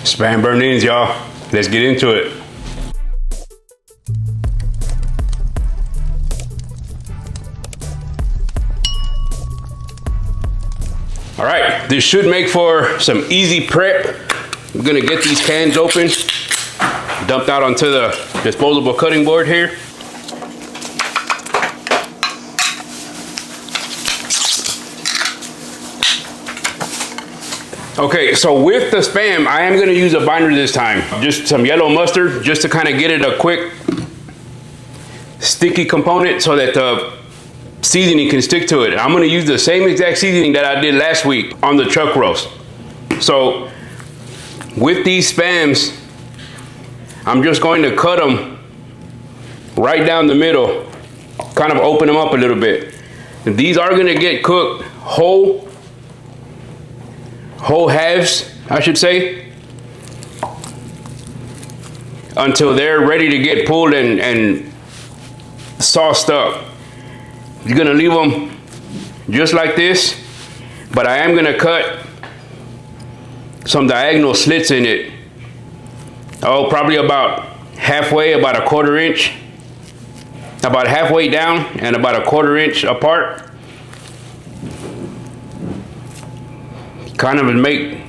Spam burn-ins, y'all. Let's get into it. All right, this should make for some easy prep. We're gonna get these cans open, dumped out onto the disposable cutting board here. Okay, so with the Spam, I am gonna use a binder this time. Just some yellow mustard, just to kind of get it a quick sticky component so that the seasoning can stick to it. I'm gonna use the same exact seasoning that I did last week on the chuck roast. So with these Spams, I'm just going to cut them right down the middle, kind of open them up a little bit. And these are gonna get cooked whole halves, I should say, until they're ready to get pulled and sauced up. You're gonna leave them just like this, but I am gonna cut some diagonal slits in it. Oh, probably about halfway, about a 1/4 inch, about halfway down and about a 1/4 inch apart. Kind of make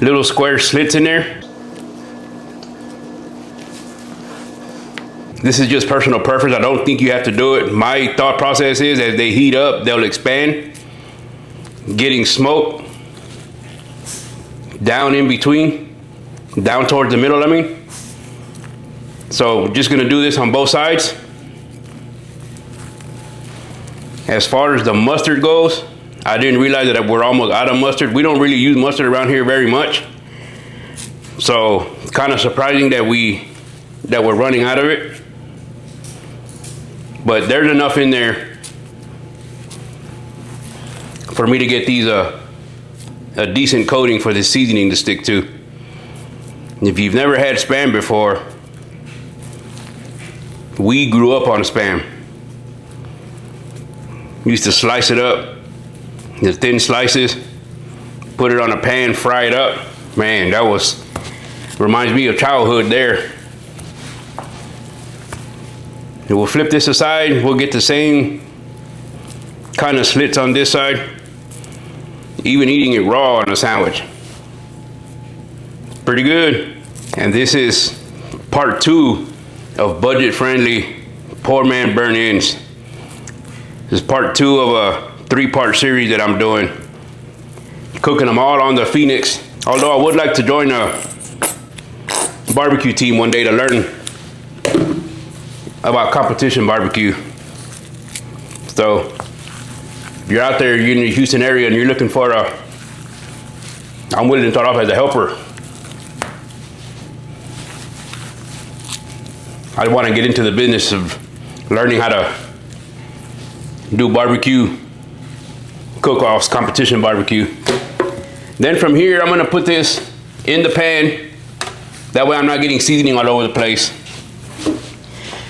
little square slits in there. This is just personal preference. I don't think you have to do it. My thought process is as they heat up, they'll expand, getting smoke down in between, down towards the middle, I mean. So just gonna do this on both sides. As far as the mustard goes, I didn't realize that we're almost out of mustard. We don't really use mustard around here very much. So it's kind of surprising that we're running out of it. But there's enough in there for me to get these a decent coating for this seasoning to stick to. If you've never had Spam before, we grew up on Spam. We used to slice it up, the thin slices, put it on a pan, fry it up. Man, that reminds me of childhood there. And we'll flip this aside. We'll get the same kind of slits on this side. Even eating it raw on a sandwich. Pretty good. And this is part 2 of budget-friendly poor man burn-ins. This is part 2 of a 3-part series that I'm doing. Cooking them all on the Phoenix. Although I would like to join a barbecue team one day to learn about competition barbecue. So if you're out there, you're in the Houston area and you're looking for I'm willing to start off as a helper. I want to get into the business of learning how to do barbecue cook-offs, competition barbecue. Then from here, I'm gonna put this in the pan. That way I'm not getting seasoning all over the place.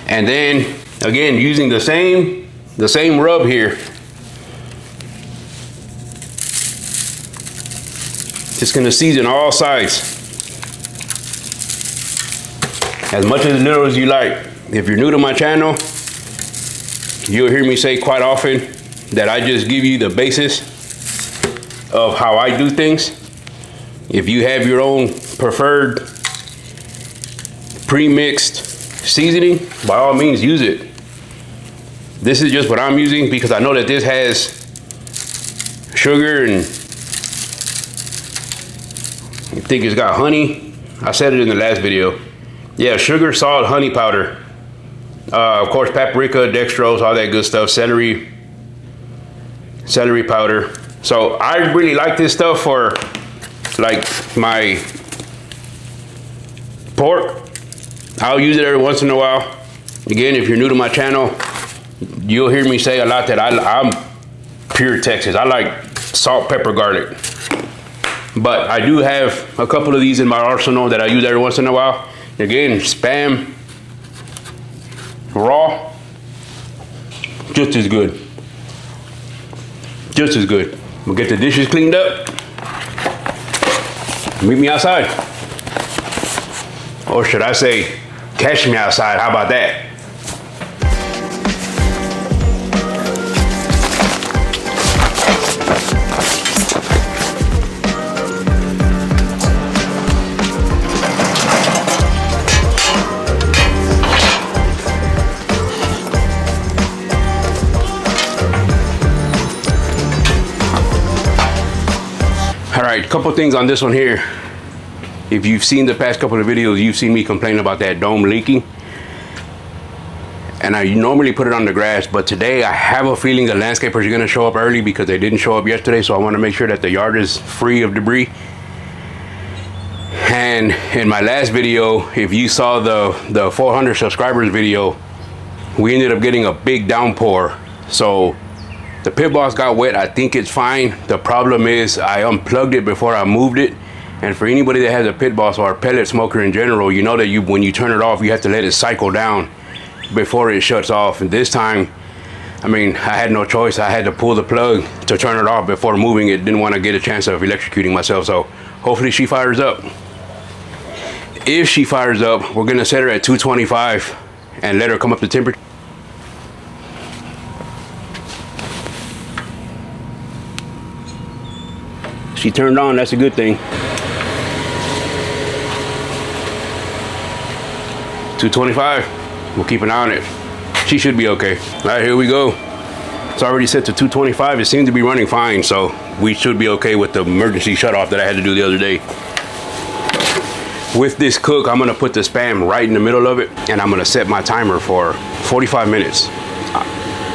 And then, again, using the same rub here. Just gonna season all sides. As much as little as you like. If you're new to my channel, you'll hear me say quite often that I just give you the basis of how I do things. If you have your own preferred pre-mixed seasoning, by all means use it. This is just what I'm using because I know that this has sugar and I think it's got honey. I said it in the last video. Yeah, sugar, salt, honey powder. Of course, paprika, dextrose, all that good stuff. Celery powder. So I really like this stuff for like my pork. I'll use it every once in a while. Again, if you're new to my channel, you'll hear me say a lot that I'm pure Texas. I like salt, pepper, garlic. But I do have a couple of these in my arsenal that I use every once in a while. Again, Spam, raw, just as good. Just as good. We'll get the dishes cleaned up. Meet me outside. Or should I say, catch me outside? How about that? All right, couple things on this one here. If you've seen the past couple of videos, you've seen me complain about that dome leaking. And I normally put it on the grass, but today I have a feeling the landscapers are gonna show up early because they didn't show up yesterday, so I wanna make sure that the yard is free of debris. And in my last video, if you saw the 400 subscribers video, we ended up getting a big downpour. So the pit boss got wet. I think it's fine. The problem is I unplugged it before I moved it. And for anybody that has a pit boss or a pellet smoker in general, you know that when you turn it off, you have to let it cycle down before it shuts off. And this time, I mean, I had no choice. I had to pull the plug to turn it off before moving it. Didn't want to get a chance of electrocuting myself. So hopefully she fires up. If she fires up, we're gonna set her at 225 and let her come up to temperature. She turned on, that's a good thing. 225, we'll keep an eye on it. She should be okay. All right, here we go. It's already set to 225. It seems to be running fine, so we should be okay with the emergency shut off that I had to do the other day. With this cook, I'm gonna put the Spam right in the middle of it, and I'm gonna set my timer for 45 minutes.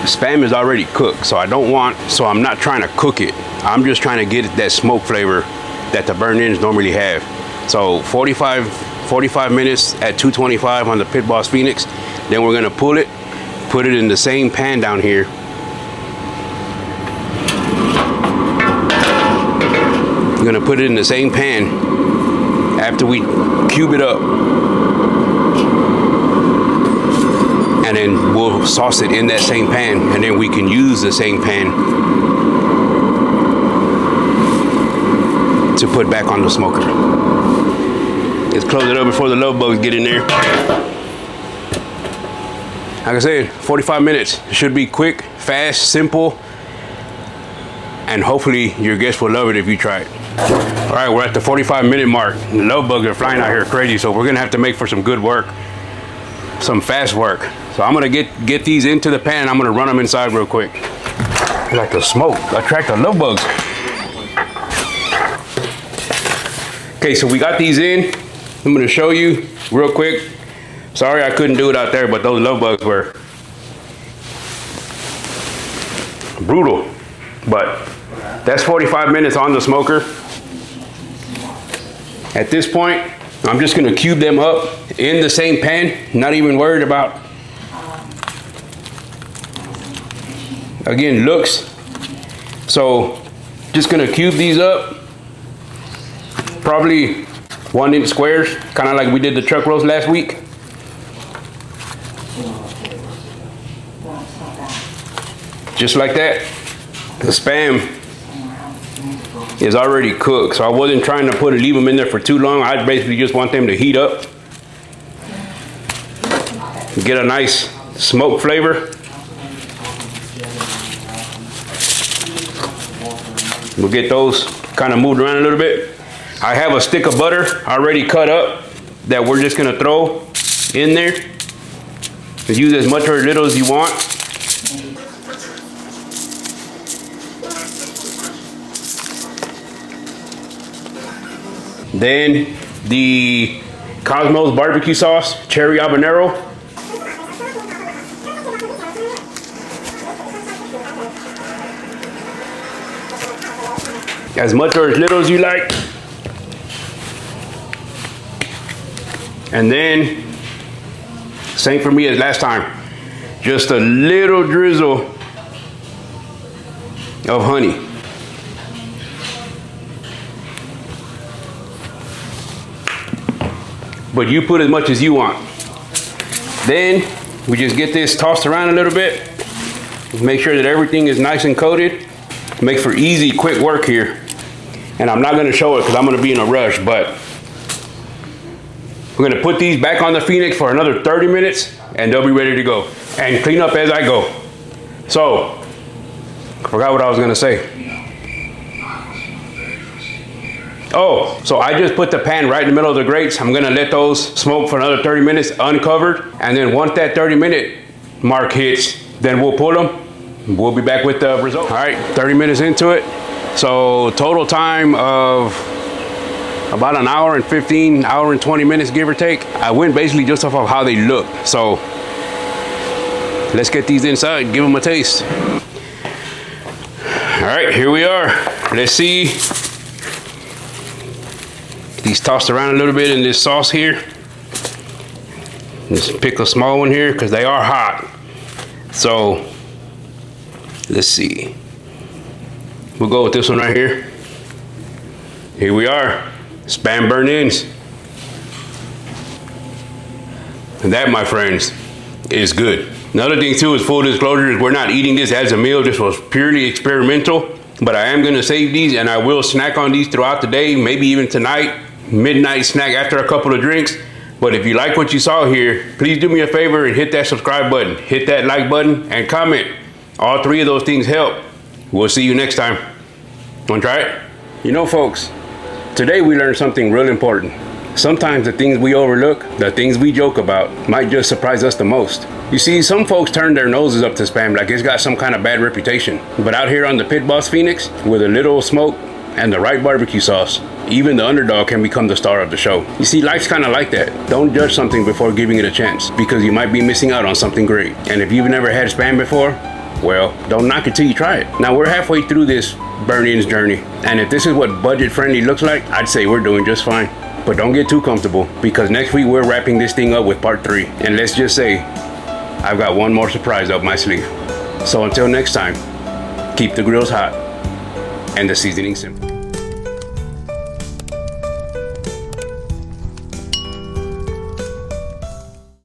Spam is already cooked, so I'm not trying to cook it. I'm just trying to get that smoke flavor that the burnt ends normally have. So 45 minutes at 225 on the Pit Boss Phoenix. Then we're gonna pull it, put it in the same pan down here. We're gonna put it in the same pan after we cube it up. And then we'll sauce it in that same pan, and then we can use the same pan to put back on the smoker. Let's close it up before the love bugs get in there. Like I said, 45 minutes. It should be quick, fast, simple, and hopefully your guests will love it if you try it. All right, we're at the 45-minute mark. The love bugs are flying out here crazy, so we're gonna have to make for some good work, some fast work. So I'm gonna get these into the pan. I'm gonna run them inside real quick. I like the smoke, attract the love bugs. Okay, so we got these in. I'm gonna show you real quick. Sorry I couldn't do it out there, but those love bugs were brutal. But that's 45 minutes on the smoker. At this point, I'm just gonna cube them up in the same pan, not even worried about, again, looks. So just gonna cube these up, probably 1-inch squares, kind of like we did the truck roast last week. Just like that. The Spam is already cooked, so I wasn't trying to leave them in there for too long. I basically just want them to heat up, get a nice smoke flavor. We'll get those kind of moved around a little bit. I have a stick of butter already cut up that we're just gonna throw in there. Use as much or as little as you want. Then the Cosmos barbecue sauce, cherry habanero. As much or as little as you like. And then, same for me as last time, just a little drizzle of honey. But you put as much as you want. Then we just get this tossed around a little bit. Make sure that everything is nice and coated. Make for easy, quick work here. And I'm not gonna show it because I'm gonna be in a rush, but we're gonna put these back on the Phoenix for another 30 minutes and they'll be ready to go. And clean up as I go. So, I forgot what I was gonna say. Oh, so I just put the pan right in the middle of the grates. I'm gonna let those smoke for another 30 minutes uncovered. And then once that 30-minute mark hits, then we'll pull them. We'll be back with the result. All right, 30 minutes into it. So total time of about an hour and 15, hour and 20 minutes, give or take. I went basically just off of how they look. So let's get these inside, give them a taste. All right, here we are. Let's see. These tossed around a little bit in this sauce here. Just pick a small one here because they are hot. So let's see. We'll go with this one right here. Here we are, Spam burn-ins. And that, my friends, is good. Another thing too is full disclosure is we're not eating this as a meal. This was purely experimental, but I am gonna save these and I will snack on these throughout the day, maybe even tonight, midnight snack after a couple of drinks. But if you like what you saw here, please do me a favor and hit that subscribe button, hit that like button, and comment. All three of those things help. We'll see you next time. Wanna try it? You know, folks, today we learned something real important. Sometimes the things we overlook, the things we joke about, might just surprise us the most. You see, some folks turn their noses up to Spam like it's got some kind of bad reputation. But out here on the Pit Boss Phoenix, with a little smoke and the right barbecue sauce, even the underdog can become the star of the show. You see, life's kind of like that. Don't judge something before giving it a chance, because you might be missing out on something great. And if you've never had Spam before, well, don't knock it till you try it. Now, we're halfway through this burn-ins journey, and if this is what budget-friendly looks like, I'd say we're doing just fine. But don't get too comfortable, because next week we're wrapping this thing up with part 3. And let's just say, I've got one more surprise up my sleeve. So until next time, keep the grills hot and the seasoning simple.